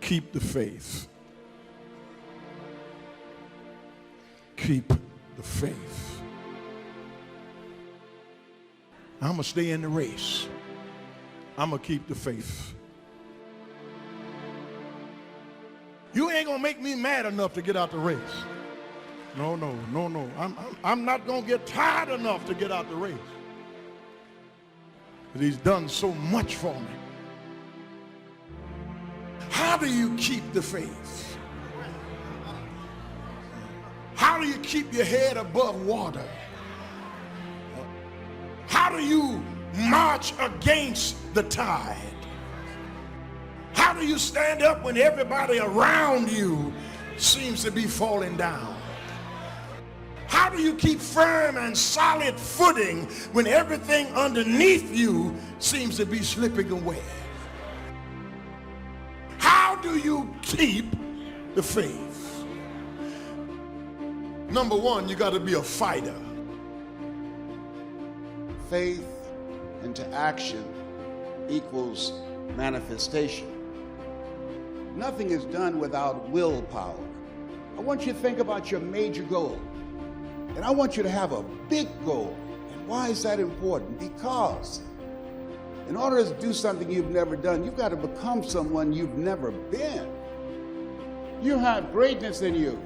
keep the faith. Keep the faith. I'm going to stay in the race. I'm going to keep the faith. You ain't going to make me mad enough to get out the race. No. I'm not going to get tired enough to get out the race. But he's done so much for me. How do you keep the faith? How do you keep your head above water? How do you march against the tide? How do you stand up when everybody around you seems to be falling down? How do you keep firm and solid footing when everything underneath you seems to be slipping away? How do you keep the faith? Number one, you got to be a fighter. Faith into action equals manifestation. Nothing is done without willpower. I want you to think about your major goal. And I want you to have a big goal. And why is that important? Because in order to do something you've never done, you've got to become someone you've never been. You have greatness in you.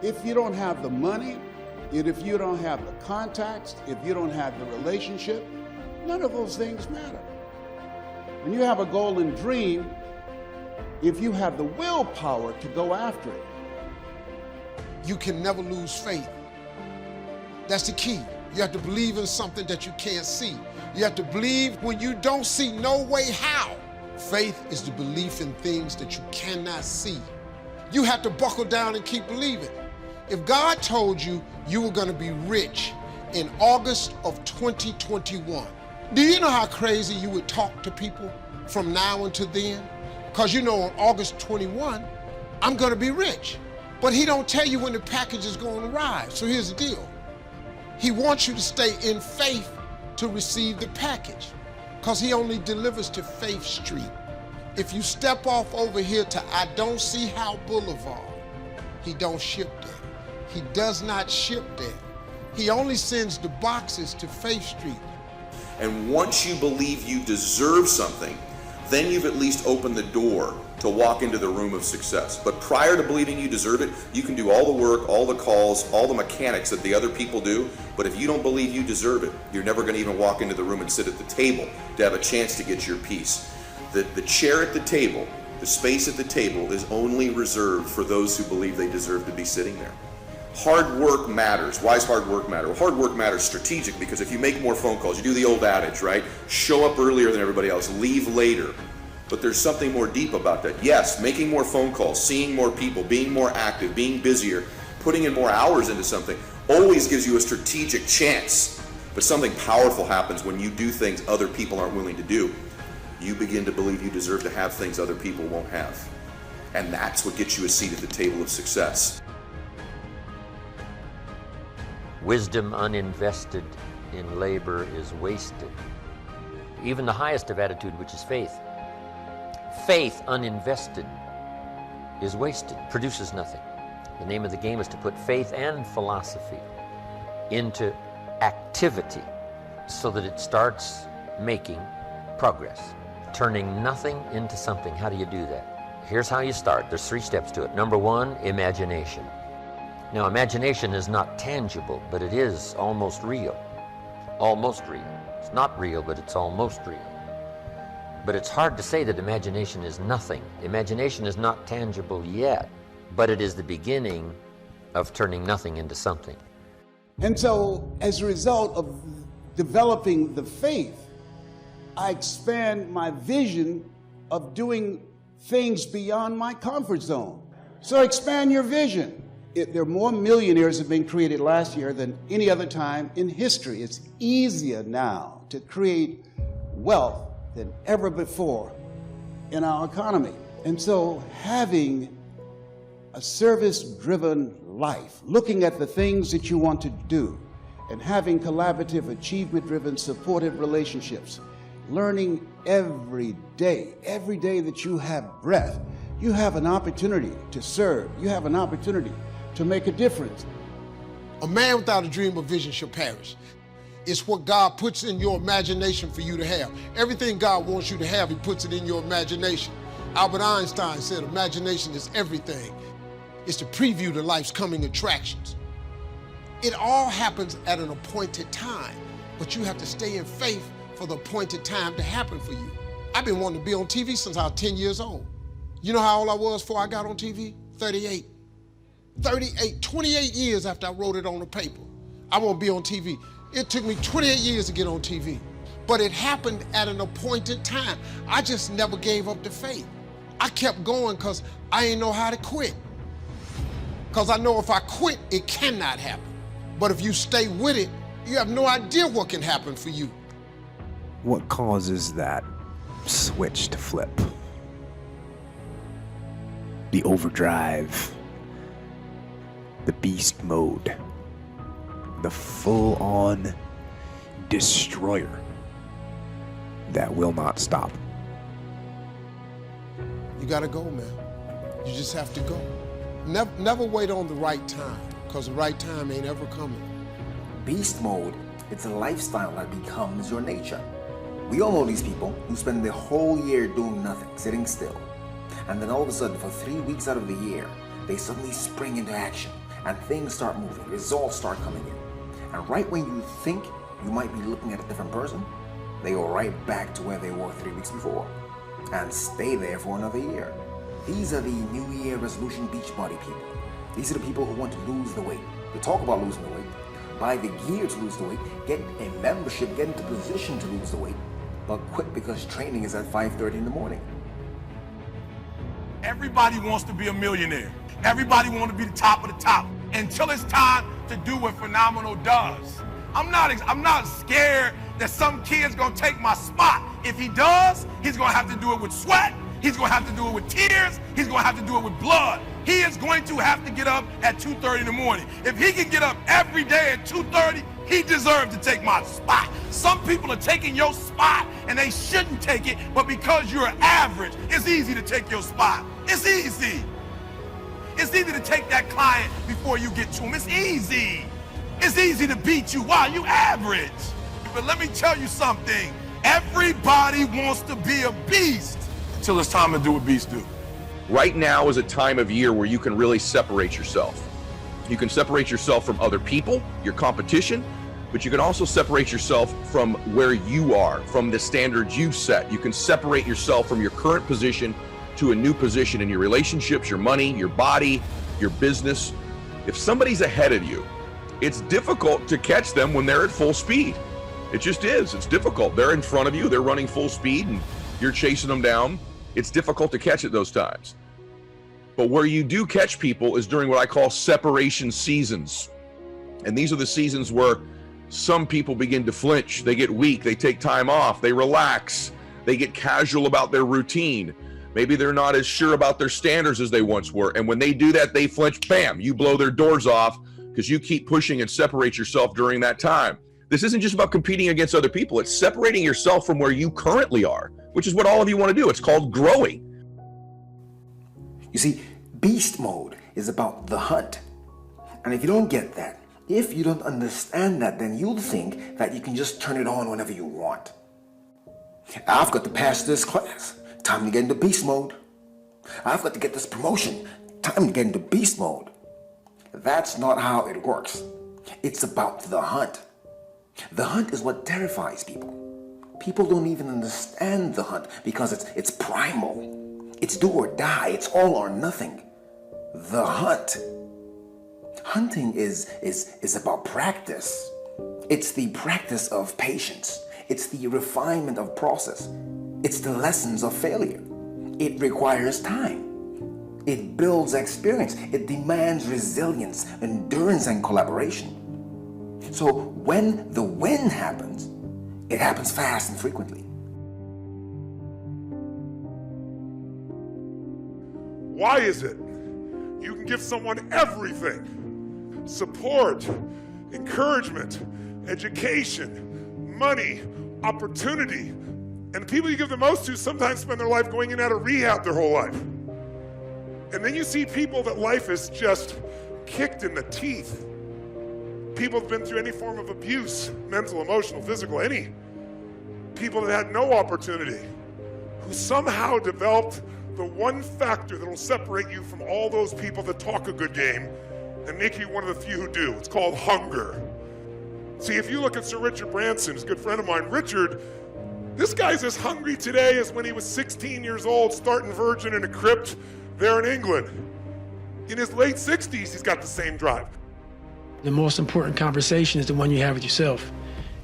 If you don't have the money, if you don't have the contacts, if you don't have the relationship, none of those things matter. When you have a goal and dream, if you have the willpower to go after it, you can never lose faith. That's the key. You have to believe in something that you can't see. You have to believe when you don't see no way how. Faith is the belief in things that you cannot see. You have to buckle down and keep believing. If God told you you were going to be rich in August of 2021, do you know how crazy you would talk to people from now until then? Because you know on August 21, I'm going to be rich. But he don't tell you when the package is going to arrive. So here's the deal. He wants you to stay in faith to receive the package, because he only delivers to Faith Street. If you step off over here to I Don't See How Boulevard, he don't ship there. He does not ship there. He only sends the boxes to Faith Street. And once you believe you deserve something, then you've at least opened the door to walk into the room of success. But prior to believing you deserve it, you can do all the work, all the calls, all the mechanics that the other people do, but if you don't believe you deserve it, you're never going to even walk into the room and sit at the table to have a chance to get your piece. The chair at the table, the space at the table is only reserved for those who believe they deserve to be sitting there. Hard work matters. Why does hard work matter? Well, hard work matters strategic because if you make more phone calls, you do the old adage, right? Show up earlier than everybody else, leave later. But there's something more deep about that. Yes, making more phone calls, seeing more people, being more active, being busier, putting in more hours into something always gives you a strategic chance. But something powerful happens when you do things other people aren't willing to do. You begin to believe you deserve to have things other people won't have. And that's what gets you a seat at the table of success. Wisdom uninvested in labor is wasted. Even the highest of attitude, which is faith. Faith uninvested is wasted, produces nothing. The name of the game is to put faith and philosophy into activity so that it starts making progress, turning nothing into something. How do you do that? Here's how you start. There's 3 steps to it. Number 1, imagination. Now, imagination is not tangible, but it is almost real. Almost real. It's not real, but it's almost real. But it's hard to say that imagination is nothing. Imagination is not tangible yet, but it is the beginning of turning nothing into something. And so, as a result of developing the faith, I expand my vision of doing things beyond my comfort zone. So expand your vision. There are more millionaires have been created last year than any other time in history. It's easier now to create wealth than ever before in our economy. And so having a service-driven life, looking at the things that you want to do, and having collaborative, achievement-driven, supportive relationships, learning every day that you have breath, You have an opportunity to serve. You have an opportunity to make a difference. A man without a dream or vision shall perish. It's what God puts in your imagination for you to have. Everything God wants you to have, he puts it in your imagination. Albert Einstein said imagination is everything. It's the preview to life's coming attractions. It all happens at an appointed time, but you have to stay in faith for the appointed time to happen for you. I've been wanting to be on TV since I was 10 years old. You know how old I was before I got on TV? 38. 38, 28 years after I wrote it on the paper. I want to be on TV. It took me 28 years to get on TV, but it happened at an appointed time. I just never gave up the faith. I kept going because I didn't know how to quit. Because I know if I quit, it cannot happen. But if you stay with it, you have no idea what can happen for you. What causes that switch to flip? The overdrive, the beast mode, the full-on destroyer that will not stop. You gotta go, man. You just have to go. Never wait on the right time, because the right time ain't ever coming. Beast mode, it's a lifestyle that becomes your nature. We all know these people who spend the whole year doing nothing, sitting still. And then all of a sudden, for 3 weeks out of the year, they suddenly spring into action and things start moving, results start coming in. And right when you think you might be looking at a different person, they go right back to where they were 3 weeks before and stay there for another year. These are the New Year resolution beachbody people. These are the people who want to lose the weight. They talk about losing the weight, buy the gear to lose the weight, get a membership, get into position to lose the weight, but quit because training is at 5:30 in the morning. Everybody wants to be a millionaire. Everybody wants to be the top of the top until it's time to do what Phenomenal does. I'm not scared that some kid's gonna take my spot. If he does, he's gonna have to do it with sweat. He's gonna have to do it with tears. He's gonna have to do it with blood. He is going to have to get up at 2:30 in the morning. If he can get up every day at 2:30, he deserves to take my spot. Some people are taking your spot and they shouldn't take it, but because you're average, it's easy to take your spot. It's easy. It's easy to take that client before you get to him. It's easy. It's easy to beat you. Why? You average. But let me tell you something. Everybody wants to be a beast until it's time to do what beasts do. Right now is a time of year where you can really separate yourself. You can separate yourself from other people, your competition, but you can also separate yourself from where you are, from the standards you set. You can separate yourself from your current position to a new position in your relationships, your money, your body, your business. If somebody's ahead of you, it's difficult to catch them when they're at full speed. It just is. It's difficult. They're in front of you, they're running full speed, and you're chasing them down. It's difficult to catch at those times. But where you do catch people is during what I call separation seasons. And these are the seasons where some people begin to flinch, they get weak, they take time off, they relax, they get casual about their routine. Maybe they're not as sure about their standards as they once were. And when they do that, they flinch, bam, you blow their doors off because you keep pushing and separate yourself during that time. This isn't just about competing against other people. It's separating yourself from where you currently are, which is what all of you want to do. It's called growing. You see, beast mode is about the hunt. And if you don't get that, if you don't understand that, then you'll think that you can just turn it on whenever you want. I've got to pass this class. Time to get into beast mode. I've got to get this promotion. Time to get into beast mode. That's not how it works. It's about the hunt. The hunt is what terrifies people. People don't even understand the hunt because it's primal. It's do or die. It's all or nothing. The hunt. Hunting is about practice. It's the practice of patience. It's the refinement of process. It's the lessons of failure. It requires time. It builds experience. It demands resilience, endurance, and collaboration. So when the win happens, it happens fast and frequently. Why is it you can give someone everything? Support, encouragement, education, money, opportunity. And the people you give the most to sometimes spend their life going in and out of rehab their whole life. And then you see people that life is just kicked in the teeth. People have been through any form of abuse, mental, emotional, physical, any. People that had no opportunity, who somehow developed the one factor that will separate you from all those people that talk a good game and make you one of the few who do. It's called hunger. See, if you look at Sir Richard Branson, he's a good friend of mine, Richard, this guy's as hungry today as when he was 16 years old, starting Virgin in a crypt there in England. In his late 60s, he's got the same drive. The most important conversation is the one you have with yourself.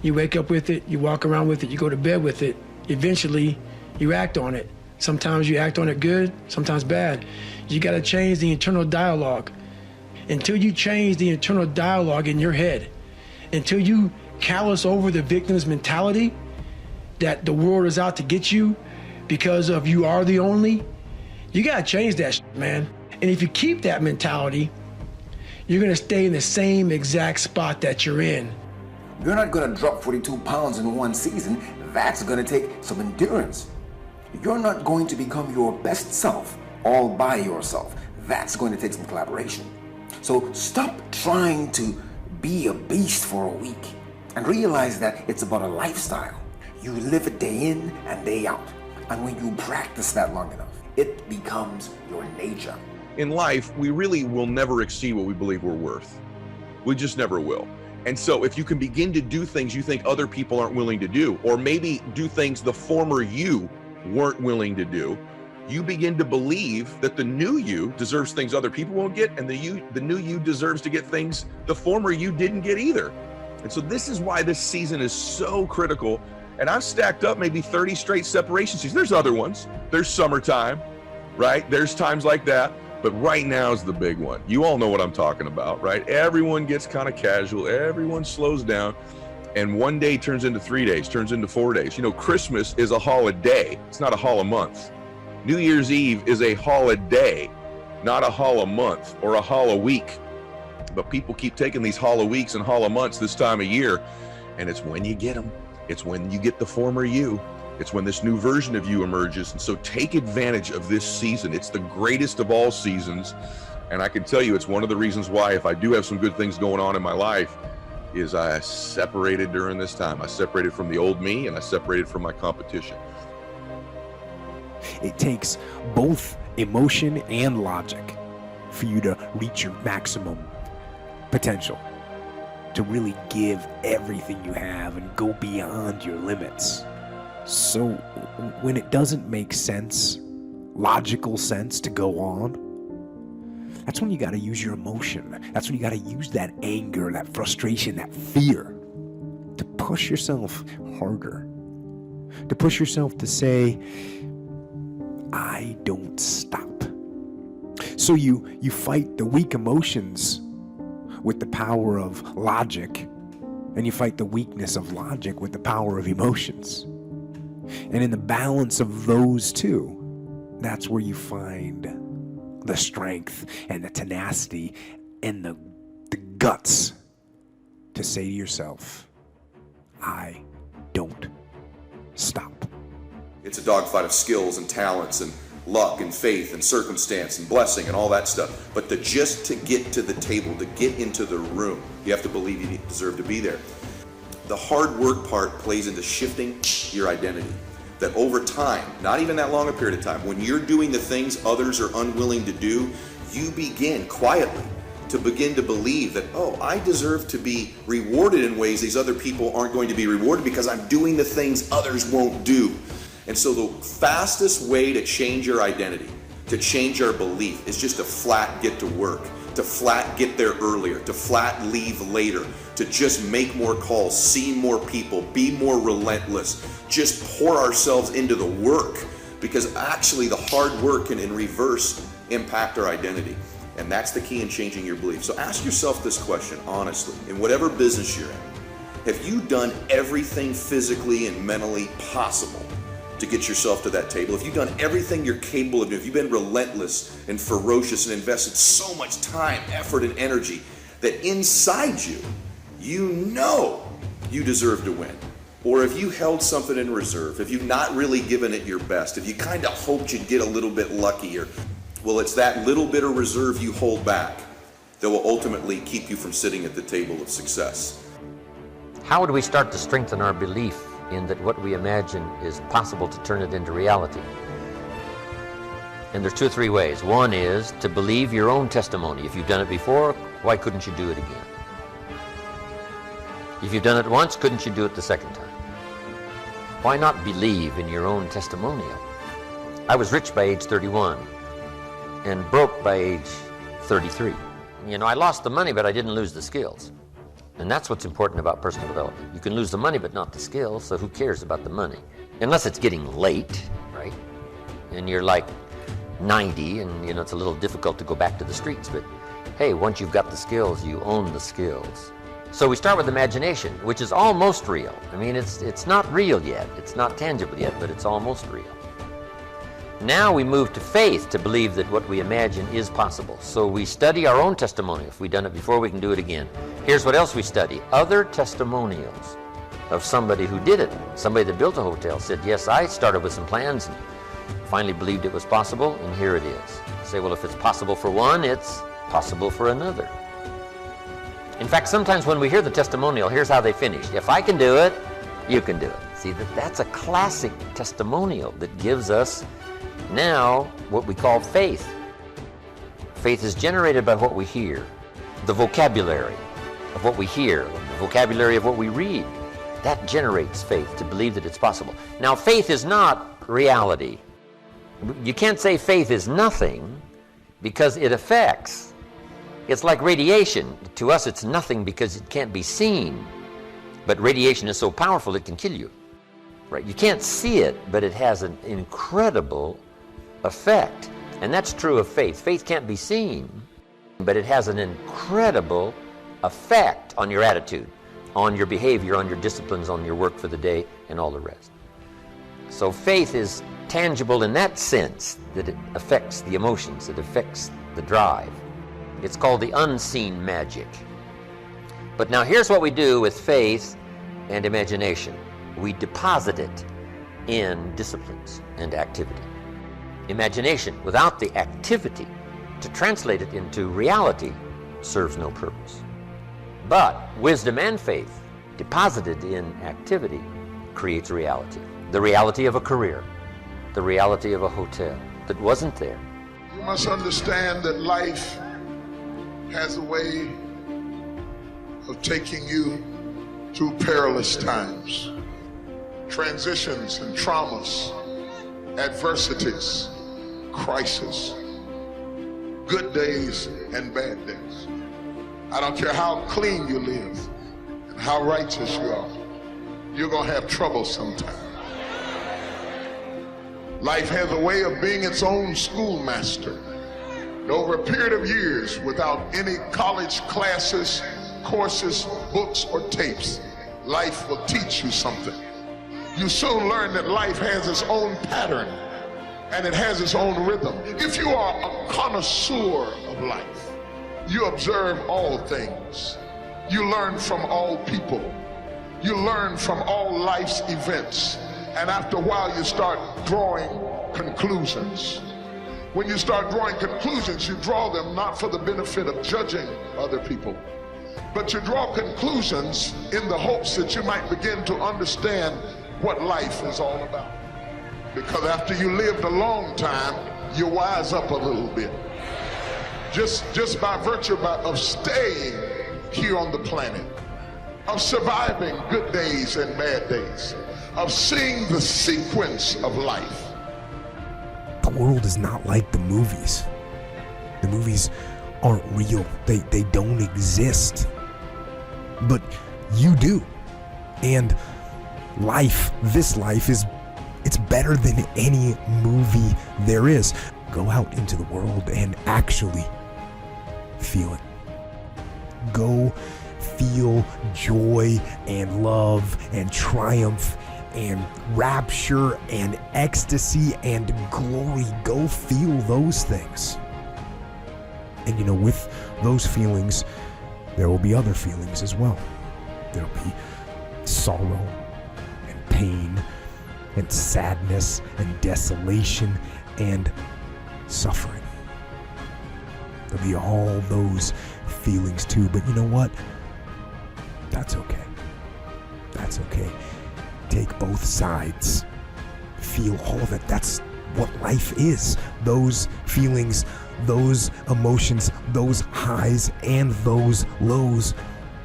You wake up with it, you walk around with it, you go to bed with it. Eventually, you act on it. Sometimes you act on it good, sometimes bad. You gotta change the internal dialogue. Until you change the internal dialogue in your head, until you callous over the victim's mentality that the world is out to get you because of you are the only, you gotta change that shit, man. And if you keep that mentality, you're gonna stay in the same exact spot that you're in. You're not gonna drop 42 pounds in one season. That's gonna take some endurance. You're not going to become your best self all by yourself. That's going to take some collaboration. So stop trying to be a beast for a week and realize that it's about a lifestyle. You live it day in and day out. And when you practice that long enough, it becomes your nature. In life, we really will never exceed what we believe we're worth. We just never will. And so if you can begin to do things you think other people aren't willing to do, or maybe do things the former you weren't willing to do, you begin to believe that the new you deserves things other people won't get, and the new you deserves to get things the former you didn't get either. And so this is why this season is so critical. And I've stacked up maybe 30 straight separation seasons. There's other ones. There's summertime, right? There's times like that. But right now is the big one. You all know what I'm talking about, right? Everyone gets kind of casual. Everyone slows down. And one day turns into 3 days, turns into 4 days. You know, Christmas is a holiday. It's not a holiday. New Year's Eve is a holiday, not a holiday or a holiday week. But people keep taking these holiday weeks and holiday months this time of year. And it's when you get them. It's when you get the former you. It's when this new version of you emerges. And so take advantage of this season. It's the greatest of all seasons. And I can tell you, it's one of the reasons why, if I do have some good things going on in my life, is I separated during this time. I separated from the old me, and I separated from my competition. It takes both emotion and logic for you to reach your maximum potential, to really give everything you have and go beyond your limits. So when it doesn't make sense, logical sense to go on, that's when you got to use your emotion. That's when you got to use that anger, that frustration, that fear to push yourself harder, to push yourself to say, I don't stop. So you fight the weak emotions with the power of logic, and you fight the weakness of logic with the power of emotions. And in the balance of those two, that's where you find the strength and the tenacity and the guts to say to yourself, I don't stop. It's a dogfight of skills and talents and luck and faith and circumstance and blessing and all that stuff. But just to get to the table, to get into the room, you have to believe you deserve to be there. The hard work part plays into shifting your identity. That over time, not even that long a period of time, when you're doing the things others are unwilling to do, you begin quietly to begin to believe that, oh, I deserve to be rewarded in ways these other people aren't going to be rewarded because I'm doing the things others won't do. And so the fastest way to change your identity, to change our belief, is just to flat get to work, to flat get there earlier, to flat leave later, to just make more calls, see more people, be more relentless, just pour ourselves into the work, because actually the hard work can in reverse impact our identity. And that's the key in changing your belief. So ask yourself this question honestly, in whatever business you're in, have you done everything physically and mentally possible to get yourself to that table? If you've done everything you're capable of doing, if you've been relentless and ferocious and invested so much time, effort, and energy that inside you, you know you deserve to win. Or if you held something in reserve, if you've not really given it your best, if you kind of hoped you'd get a little bit lucky, or Well, it's that little bit of reserve you hold back that will ultimately keep you from sitting at the table of success. How do we start to strengthen our belief in that what we imagine is possible to turn it into reality? And there's 2 or 3 ways. One is to believe your own testimony. If you've done it before, why couldn't you do it again? If you've done it once, couldn't you do it the second time? Why not believe in your own testimonial? I was rich by age 31 and broke by age 33. You know, I lost the money, but I didn't lose the skills. And that's what's important about personal development. You can lose the money, but not the skills, so who cares about the money? Unless it's getting late, right? And you're like 90, and you know, it's a little difficult to go back to the streets, but hey, once you've got the skills, you own the skills. So we start with imagination, which is almost real. I mean, it's not real yet, it's not tangible yet, but it's almost real. Now we move to faith to believe that what we imagine is possible. So we study our own testimony. If we've done it before, we can do it again. Here's what else we study. Other testimonials of somebody who did it. Somebody that built a hotel said, yes, I started with some plans and finally believed it was possible, and here it is. You say, well, if it's possible for one, it's possible for another. In fact, sometimes when we hear the testimonial, here's how they finish. If I can do it, you can do it. See, that's a classic testimonial that gives us now what we call faith. Faith is generated by what we hear, the vocabulary of what we hear, the vocabulary of what we read. That generates faith, to believe that it's possible. Now, faith is not reality. You can't say faith is nothing because it affects. It's like radiation. To us, it's nothing because it can't be seen. But radiation is so powerful it can kill you. Right? You can't see it, but it has an incredible effect. And that's true of faith. Faith can't be seen, but it has an incredible effect on your attitude, on your behavior, on your disciplines, on your work for the day, and all the rest. So faith is tangible in that sense, that it affects the emotions, it affects the drive. It's called the unseen magic. But now here's what we do with faith and imagination. We deposit it in disciplines and activity. Imagination without the activity to translate it into reality serves no purpose. But wisdom and faith deposited in activity creates reality. The reality of a career, the reality of a hotel that wasn't there. You must understand that life has a way of taking you through perilous times, transitions and traumas, adversities, crisis, good days and bad days. I don't care how clean you live and how righteous you are, you're going to have trouble sometime. Life has a way of being its own schoolmaster. And over a period of years, without any college classes, courses, books, or tapes, life will teach you something. You soon learn that life has its own pattern and it has its own rhythm. If you are a connoisseur of life, you observe all things. You learn from all people. You learn from all life's events. And after a while, you start drawing conclusions. When you start drawing conclusions, you draw them not for the benefit of judging other people, but you draw conclusions in the hopes that you might begin to understand what life is all about. Because after you lived a long time, you wise up a little bit. Just by virtue of staying here on the planet, of surviving good days and bad days, of seeing the sequence of life. The world is not like the movies. The movies aren't real. They don't exist. But you do. And life, this life it's better than any movie there is. Go out into the world and actually feel it. Go feel joy and love and triumph and rapture and ecstasy and glory. Go feel those things. And you know, with those feelings, there will be other feelings as well. There'll be sorrow and pain and sadness and desolation and suffering. There'll be all those feelings too, but you know what? That's okay. That's okay. Take both sides. Feel all of it. That's what life is. Those feelings, those emotions, those highs and those lows,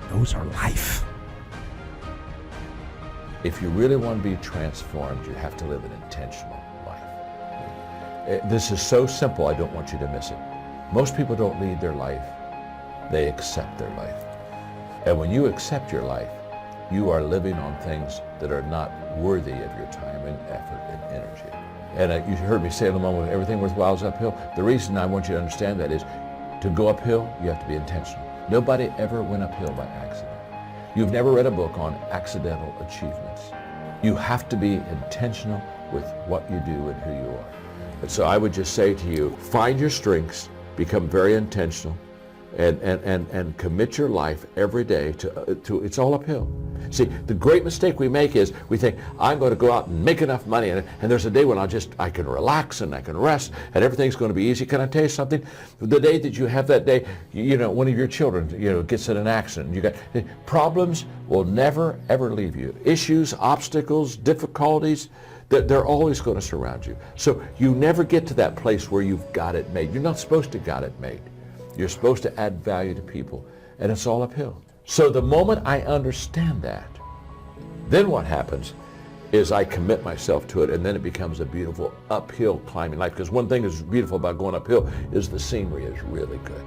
those are life. If you really want to be transformed, you have to live an intentional life. This is so simple, I don't want you to miss it. Most people don't lead their life, they accept their life. And when you accept your life, you are living on things that are not worthy of your time and effort and energy. And you heard me say in a moment, everything worthwhile is uphill. The reason I want you to understand that is to go uphill, you have to be intentional. Nobody ever went uphill by accident. You've never read a book on accidental achievements. You have to be intentional with what you do and who you are. And so I would just say to you, find your strengths, become very intentional, and commit your life every day to it's all uphill. See, the great mistake we make is we think, I'm going to go out and make enough money, and there's a day when I can relax and I can rest and everything's going to be easy. Can I tell you something? The day that you have that day, one of your children, gets in an accident, problems will never ever leave you. Issues, obstacles, difficulties, they're always going to surround you. So you never get to that place where you've got it made. You're not supposed to got it made. You're supposed to add value to people, and it's all uphill. So the moment I understand that, then what happens is I commit myself to it, and then it becomes a beautiful uphill climbing life. Because one thing that's beautiful about going uphill is the scenery is really good.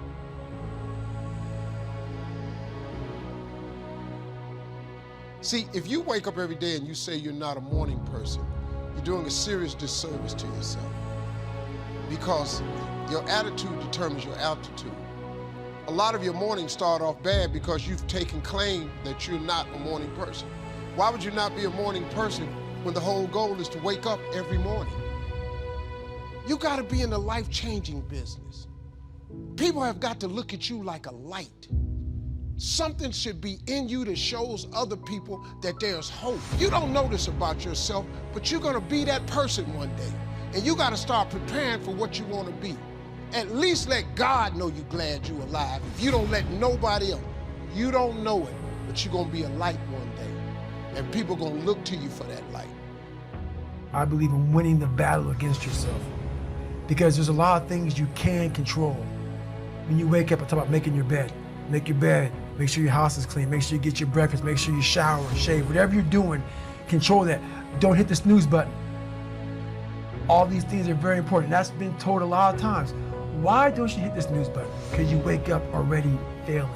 See, if you wake up every day and you say you're not a morning person, you're doing a serious disservice to yourself. Because your attitude determines your altitude. A lot of your mornings start off bad because you've taken claim that you're not a morning person. Why would you not be a morning person when the whole goal is to wake up every morning? You gotta be in the life-changing business. People have got to look at you like a light. Something should be in you that shows other people that there's hope. You don't know this about yourself, but you're gonna be that person one day. And you gotta start preparing for what you wanna be. At least let God know you're glad you're alive. If you don't let nobody else, you don't know it, but you're gonna be a light one day. And people gonna look to you for that light. I believe in winning the battle against yourself, because there's a lot of things you can control. When you wake up, I talk about making your bed. Make your bed, make sure your house is clean, make sure you get your breakfast, make sure you shower, shave, whatever you're doing, control that. Don't hit the snooze button. All these things are very important. That's been told a lot of times. Why don't you hit the snooze button? Because you wake up already failing.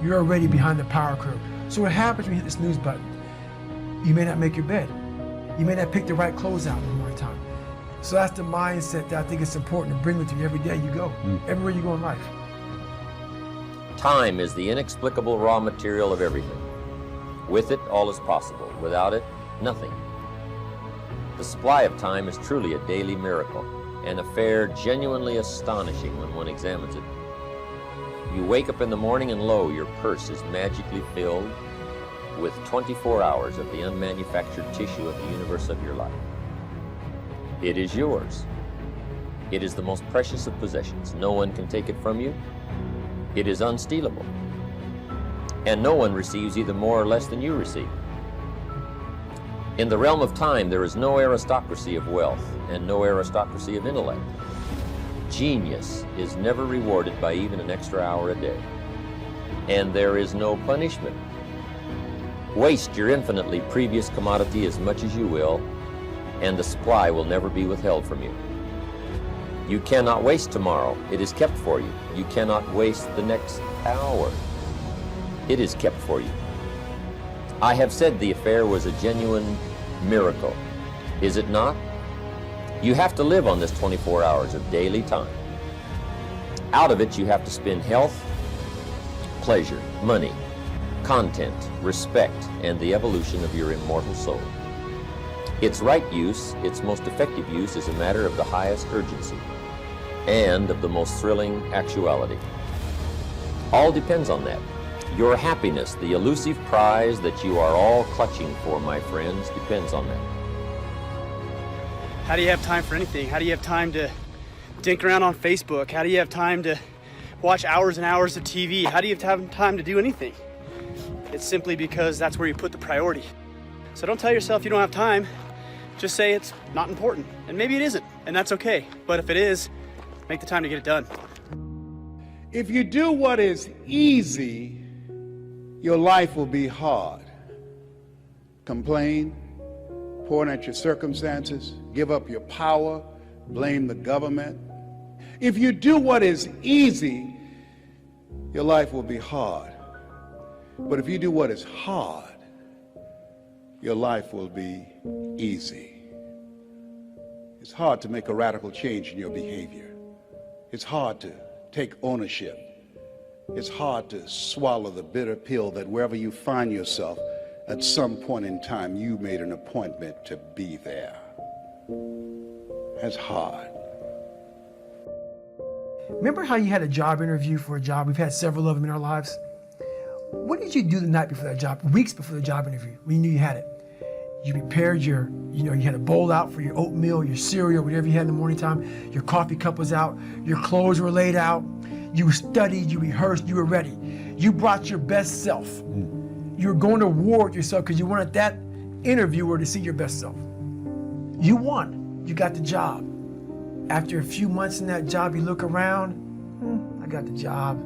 You're already behind the power curve. So what happens when you hit the snooze button? You may not make your bed. You may not pick the right clothes out in the morning time. So that's the mindset that I think it's important to bring with you every day you go, everywhere you go in life. Time is the inexplicable raw material of everything. With it, all is possible. Without it, nothing. The supply of time is truly a daily miracle, an affair genuinely astonishing when one examines it. You wake up in the morning and lo, your purse is magically filled with 24 hours of the unmanufactured tissue of the universe of your life. It is yours. It is the most precious of possessions. No one can take it from you. It is unstealable. And no one receives either more or less than you receive. In the realm of time, there is no aristocracy of wealth and no aristocracy of intellect. Genius is never rewarded by even an extra hour a day. And there is no punishment. Waste your infinitely previous commodity as much as you will, and the supply will never be withheld from you. You cannot waste tomorrow. It is kept for you. You cannot waste the next hour. It is kept for you. I have said the affair was a genuine miracle. Is it not? You have to live on this 24 hours of daily time. Out of it, you have to spend health, pleasure, money, content, respect, and the evolution of your immortal soul. Its right use, its most effective use, is a matter of the highest urgency and of the most thrilling actuality. All depends on that. Your happiness, the elusive prize that you are all clutching for, my friends, depends on that. How do you have time for anything? How do you have time to dink around on Facebook? How do you have time to watch hours and hours of TV? How do you have time to do anything? It's simply because that's where you put the priority. So don't tell yourself you don't have time. Just say it's not important. And maybe it isn't, and that's okay. But if it is, make the time to get it done. If you do what is easy, your life will be hard. Complain, point at your circumstances, give up your power, blame the government. If you do what is easy, your life will be hard. But if you do what is hard, your life will be easy. It's hard to make a radical change in your behavior. It's hard to take ownership. It's hard to swallow the bitter pill that wherever you find yourself, at some point in time, you made an appointment to be there. That's hard. Remember how you had a job interview for a job? We've had several of them in our lives. What did you do the night before that job, weeks before the job interview, when you knew you had it? You prepared you had a bowl out for your oatmeal, your cereal, whatever you had in the morning time. Your coffee cup was out. Your clothes were laid out. You studied, you rehearsed, you were ready. You brought your best self. You were going to war with yourself because you wanted that interviewer to see your best self. You won. You got the job. After a few months in that job, you look around, I got the job.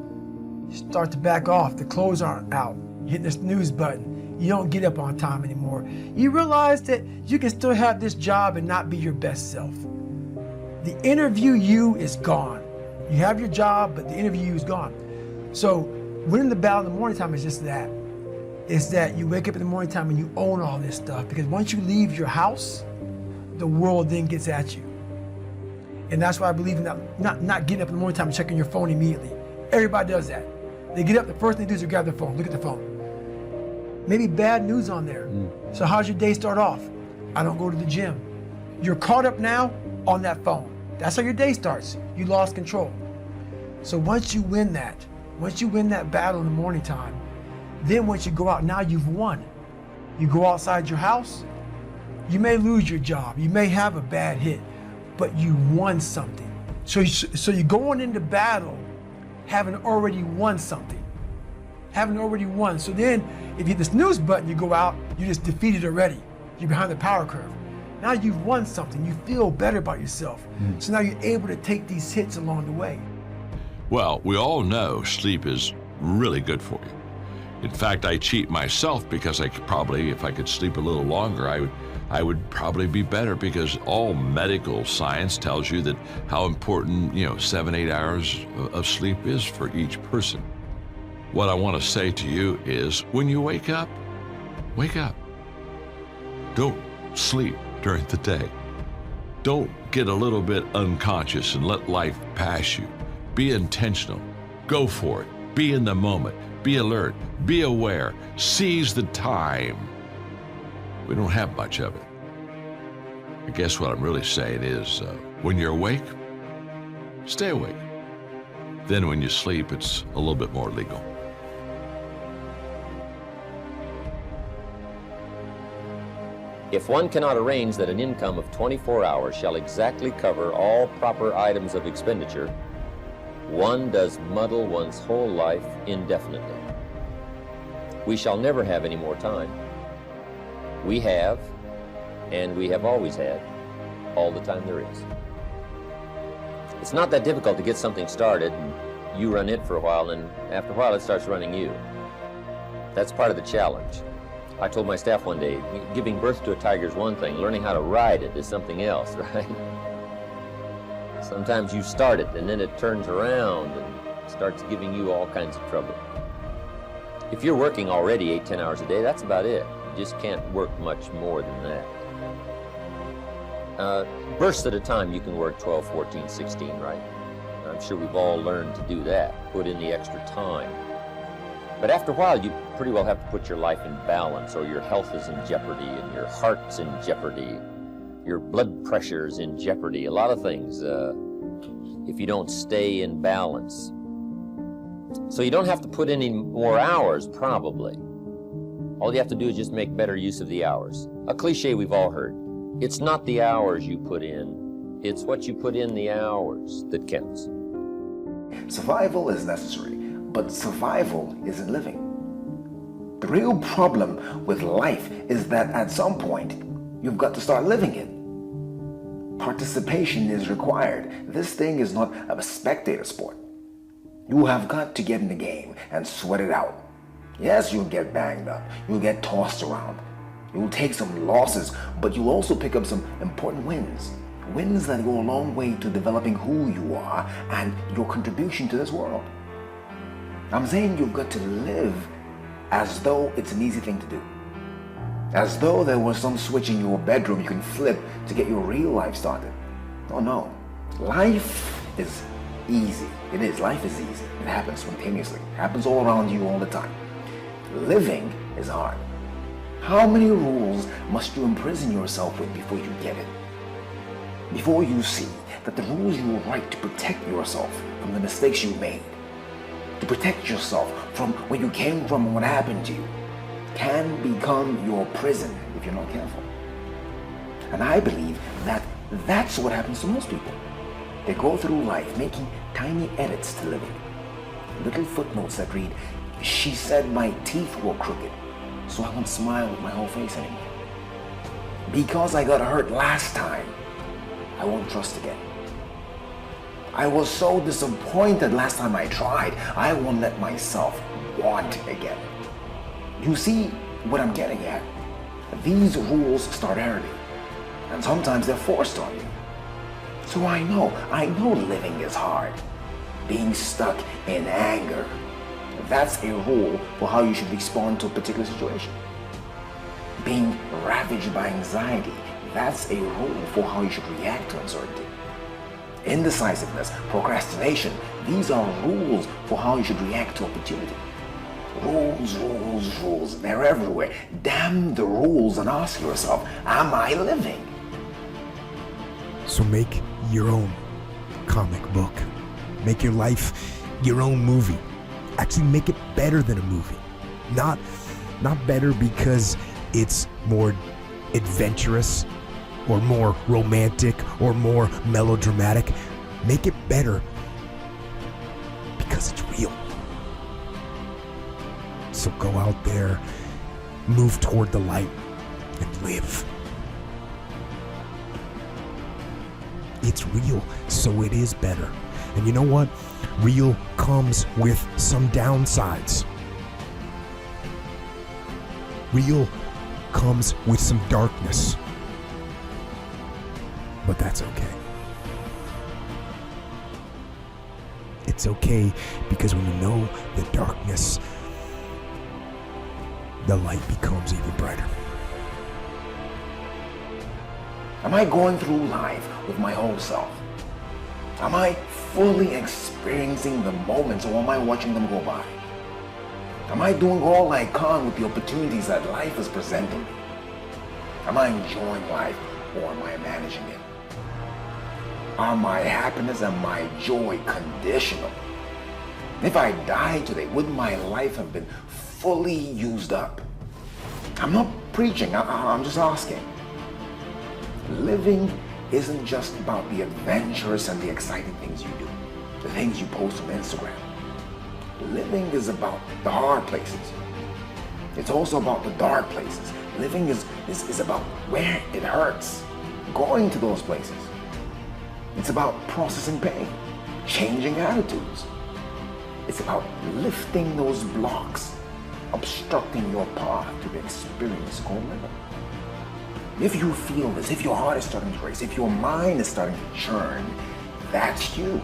You start to back off. The clothes aren't out. You hit the snooze button. You don't get up on time anymore. You realize that you can still have this job and not be your best self. The interview you is gone. You have your job, but the interview you is gone. So winning the battle in the morning time is just that. It's that you wake up in the morning time and you own all this stuff, because once you leave your house, the world then gets at you. And that's why I believe in not getting up in the morning time and checking your phone immediately. Everybody does that. They get up, the first thing they do is grab their phone, look at the phone. Maybe bad news on there. So how's your day start off? I don't go to the gym. You're caught up now on that phone. That's how your day starts. You lost control. So once you win that battle in the morning time, then once you go out, now you've won. You go outside your house, you may lose your job, you may have a bad hit, but you won something. So you're going into battle having already won something. Having already won. So then, if you hit the snooze button, you go out, you just defeated already. You're behind the power curve. Now you've won something. You feel better about yourself. So now you're able to take these hits along the way. Well, we all know sleep is really good for you. In fact, I cheat myself because I could probably, if I could sleep a little longer, I would probably be better, because all medical science tells you that how important, 7-8 hours of sleep is for each person. What I want to say to you is, when you wake up. Don't sleep during the day. Don't get a little bit unconscious and let life pass you. Be intentional. Go for it. Be in the moment. Be alert. Be aware. Seize the time. We don't have much of it. I guess what I'm really saying is, when you're awake, stay awake. Then when you sleep, it's a little bit more legal. If one cannot arrange that an income of 24 hours shall exactly cover all proper items of expenditure, one does muddle one's whole life indefinitely. We shall never have any more time. We have, and we have always had, all the time there is. It's not that difficult to get something started, and you run it for a while, and after a while it starts running you. That's part of the challenge. I told my staff one day, giving birth to a tiger is one thing, learning how to ride it is something else, right? Sometimes you start it and then it turns around and starts giving you all kinds of trouble. If you're working already 8-10 hours a day, that's about it. You just can't work much more than that. Bursts at a time, you can work 12, 14, 16, right? I'm sure we've all learned to do that, put in the extra time. But after a while, you pretty well have to put your life in balance, or your health is in jeopardy, and your heart's in jeopardy, your blood pressure's in jeopardy, a lot of things, if you don't stay in balance. So you don't have to put any more hours, probably. All you have to do is just make better use of the hours. A cliche we've all heard. It's not the hours you put in, It's what you put in the hours that counts. Survival is necessary, but survival isn't living. The real problem with life is that at some point, you've got to start living it. Participation is required. This thing is not a spectator sport. You have got to get in the game and sweat it out. Yes, you'll get banged up. You'll get tossed around. You'll take some losses, but you'll also pick up some important wins. Wins that go a long way to developing who you are and your contribution to this world. I'm saying you've got to live as though it's an easy thing to do. As though there was some switch in your bedroom you can flip to get your real life started. Oh no. Life is easy. It is. Life is easy. It happens spontaneously. It happens all around you all the time. Living is hard. How many rules must you imprison yourself with before you get it? Before you see that the rules you will write to protect yourself from the mistakes you made, to protect yourself from where you came from and what happened to you, can become your prison if you're not careful. And I believe that that's what happens to most people. They go through life making tiny edits to living. Little footnotes that read, "She said my teeth were crooked, so I won't smile with my whole face anymore. Because I got hurt last time, I won't trust again. I was so disappointed last time I tried, I won't let myself want again." You see what I'm getting at? These rules start early, and sometimes they're forced on you. So I know living is hard. Being stuck in anger, that's a rule for how you should respond to a particular situation. Being ravaged by anxiety, that's a rule for how you should react to uncertainty. Indecisiveness, procrastination, these are rules for how you should react to opportunity. Rules, rules, rules, they're everywhere. Damn the rules and ask yourself, am I living? So make your own comic book. Make your life your own movie. Actually make it better than a movie. Not better because it's more adventurous or more romantic or more melodramatic. Make it better because it's real. So go out there, move toward the light, and live. It's real, so it is better. And you know what? Real comes with some downsides. Real comes with some darkness. But that's okay. It's okay because when you know the darkness, the light becomes even brighter. Am I going through life with my whole self? Am I fully experiencing the moments, or am I watching them go by? Am I doing all I can with the opportunities that life is presenting me? Am I enjoying life, or am I managing it? Are my happiness and my joy conditional? If I died today, would my life have been fully used up? I'm not preaching, I'm just asking. Living isn't just about the adventurous and the exciting things you do, the things you post on Instagram. Living is about the hard places. It's also about the dark places. Living is about where it hurts, going to those places. It's about processing pain, changing attitudes. It's about lifting those blocks, obstructing your path to the experience called living. If you feel this, if your heart is starting to race, if your mind is starting to churn, that's you.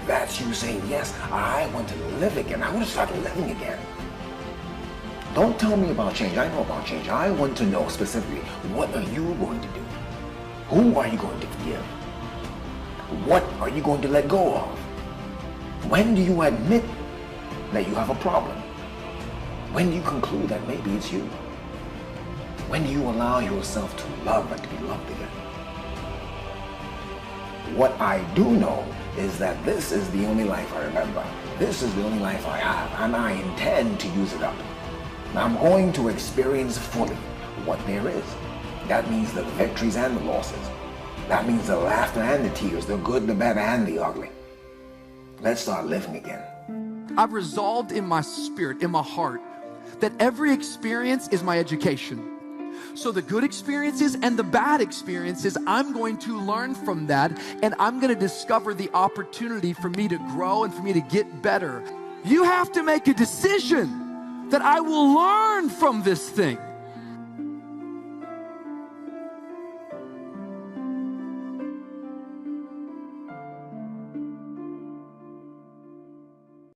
That's you saying, yes, I want to live again. I want to start living again. Don't tell me about change. I know about change. I want to know specifically, what are you going to do? Who are you going to forgive? What are you going to let go of? When do you admit that you have a problem? When do you conclude that maybe it's you? When do you allow yourself to love and to be loved again? What I do know is that this is the only life I remember. This is the only life I have, and I intend to use it up. I'm going to experience fully what there is. That means the victories and the losses. That means the laughter and the tears, the good, the bad, and the ugly. Let's start living again. I've resolved in my spirit, in my heart, that every experience is my education. So the good experiences and the bad experiences, I'm going to learn from that, and I'm going to discover the opportunity for me to grow and for me to get better. You have to make a decision that I will learn from this thing.